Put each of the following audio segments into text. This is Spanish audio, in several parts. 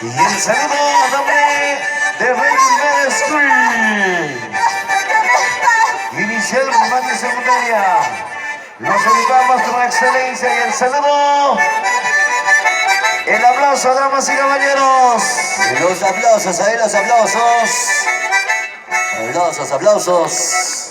Y el saludo a nombre de Raven School. Inicial, primaria y secundaria. Los saludamos con excelencia y el saludo. El aplauso, damas y caballeros. Los aplausos, ahí los aplausos. Aplausos, aplausos.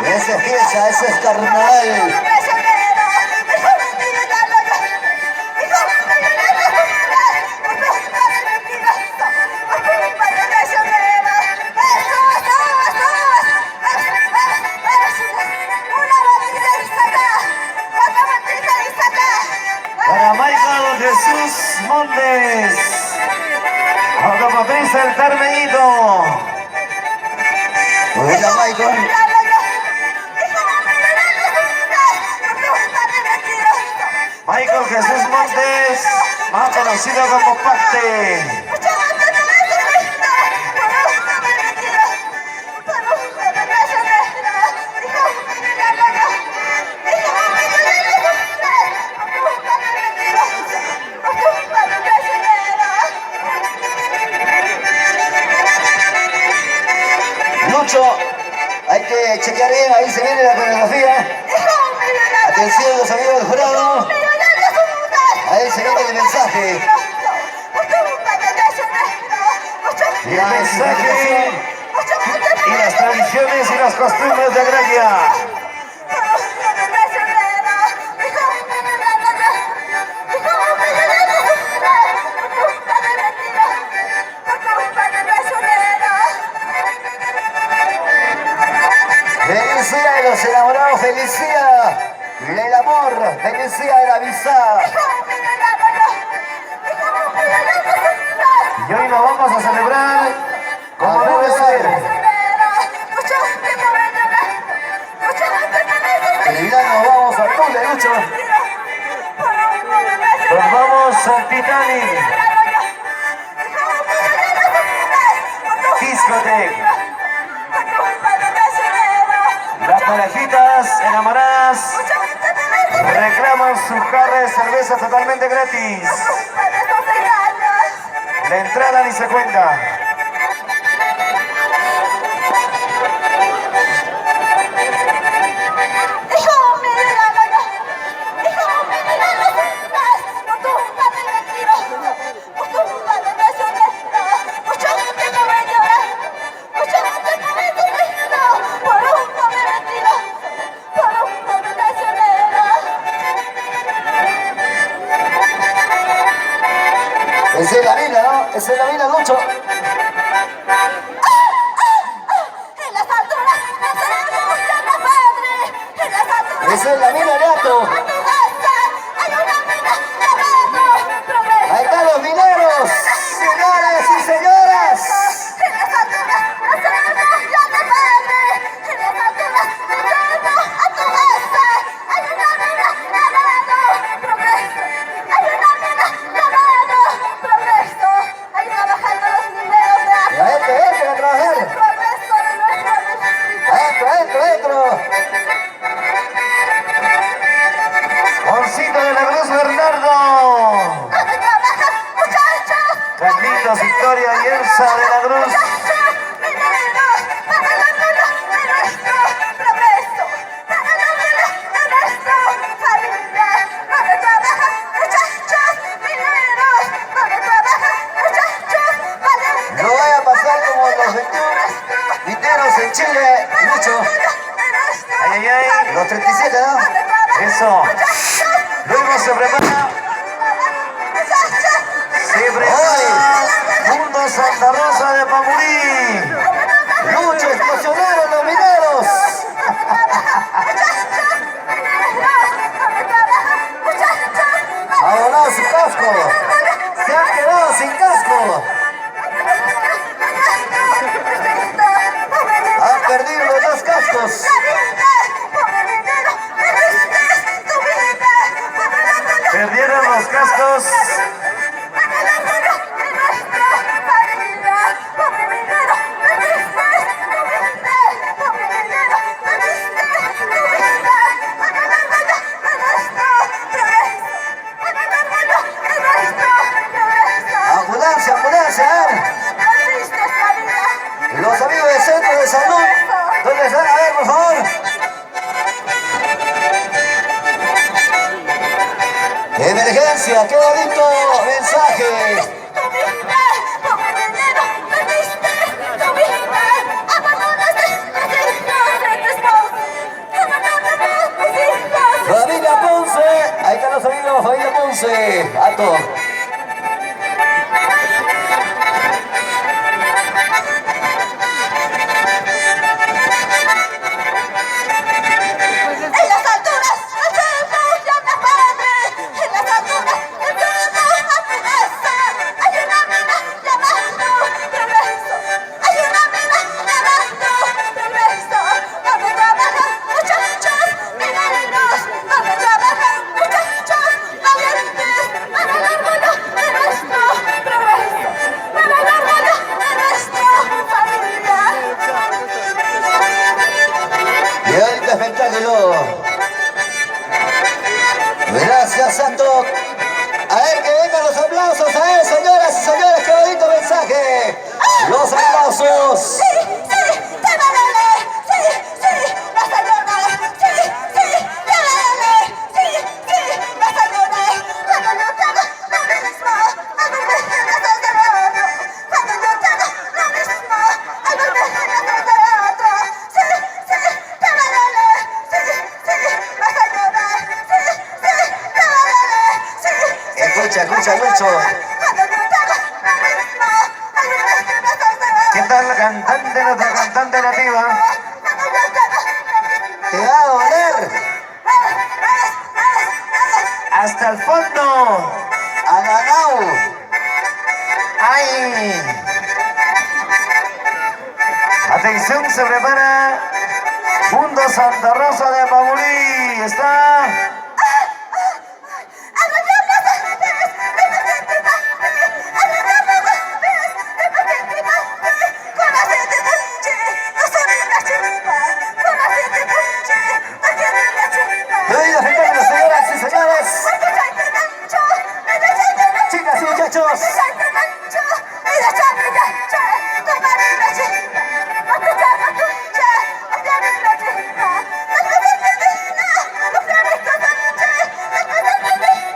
Esa es fiesta, ese es carnaval. Para Michael Jesús Montes, automotriz El Carmenito. Hola, Michael. Michael Jesús Montes, más conocido como Pacte. Lucho, hay que chequear bien, ahí se viene la coreografía. Atención los amigos del jurado. Ahí se viene el mensaje. Y el mensaje y las tradiciones y las costumbres de Agraria. Feliz día de los enamorados, feliz día del amor, feliz día de la amistad. Y hoy lo vamos a celebrar como debe ser. Nos vamos al pool de Lucho. Nos vamos al Titanic. Discoteca. Las parejitas enamoradas reclaman su jarra de cerveza totalmente gratis. La entrada ni se cuenta. Esa es la mina, ¿no? Esa es la mina, Lucho. Esa es la mina, Gato. Ahí están los mineros, señoras y señoras. Juancito de la Cruz Bernardo. Carlitos, Victoria y Elsa de la Cruz. No vaya a pasar como los 21 mineros en Chile, Lucho. Ay, ay, ay. Los 37, ¿no? Eso. Luego se prepara. Se prepara. Mundo Santa Rosa de Pamurí. Lucho, explosionaron los mineros. Ha volado su casco. Se han quedado sin casco. Han perdido los dos cascos. Perdieron los cascos Escucha, Lucho. ¿Qué tal la cantante, nuestra cantante nativa? Te va a doler. Hasta el fondo. Ananau. ¡Ay! Atención, se prepara Mundo Santa Rosa de Pamurí. Está Bienvenidos, señores, señoras y señores. Chicas y muchachos.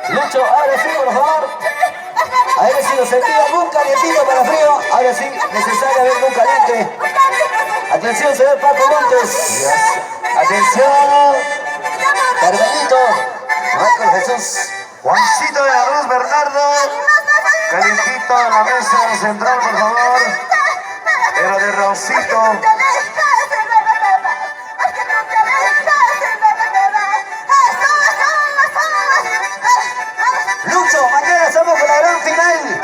Lucho, ahora sí, por favor. A ver si nos envía algún calientito para frío. Ahora sí, necesario ver un caliente. Atención, señor Paco Montes. atención, Carmelito. Michael Jesús. Juancito de la Cruz Bernardo. Calientito en la mesa central, por favor. Pero de Rosito. Lucho, mañana estamos con la gran final.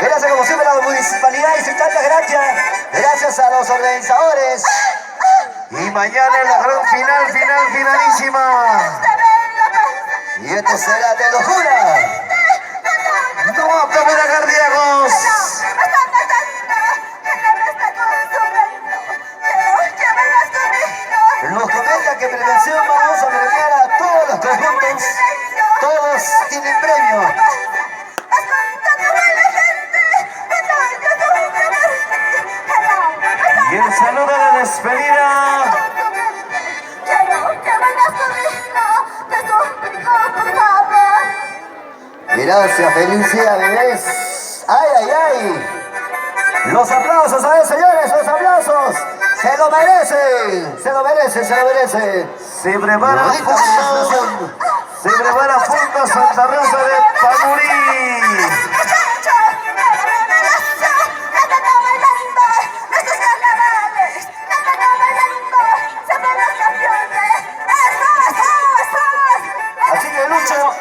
Gracias como siempre a la municipalidad y tantas gracias. Gracias a los organizadores. Y mañana la gran final, finalísima. Y esto será de locura. No apto para cardíacos. Nos comenta que prevención vamos a premiar a todos los conjuntos. Todos tienen premio. Y el saludo de la despedida. Gracias, Felicia, bebés. Ay, ay, ay. Los aplausos, a ver, señores, los aplausos. Se lo merecen, se lo merecen, se lo merecen. Se prepara Fondo. Se prepara Fondo Santa Rosa de Pamurí. Así que Lucho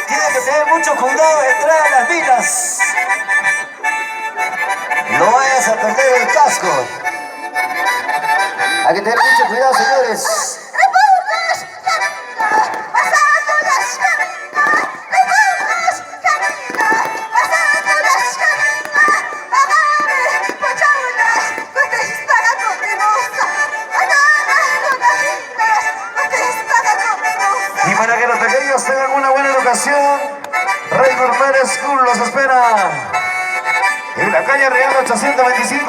tiene que tener mucho cuidado de entrar a las minas. No vayas a perder el casco. Hay que tener mucho cuidado, señores. Y para que los pequeños tengan una buena educación, Rey Gourmet School los espera en la calle Real 825.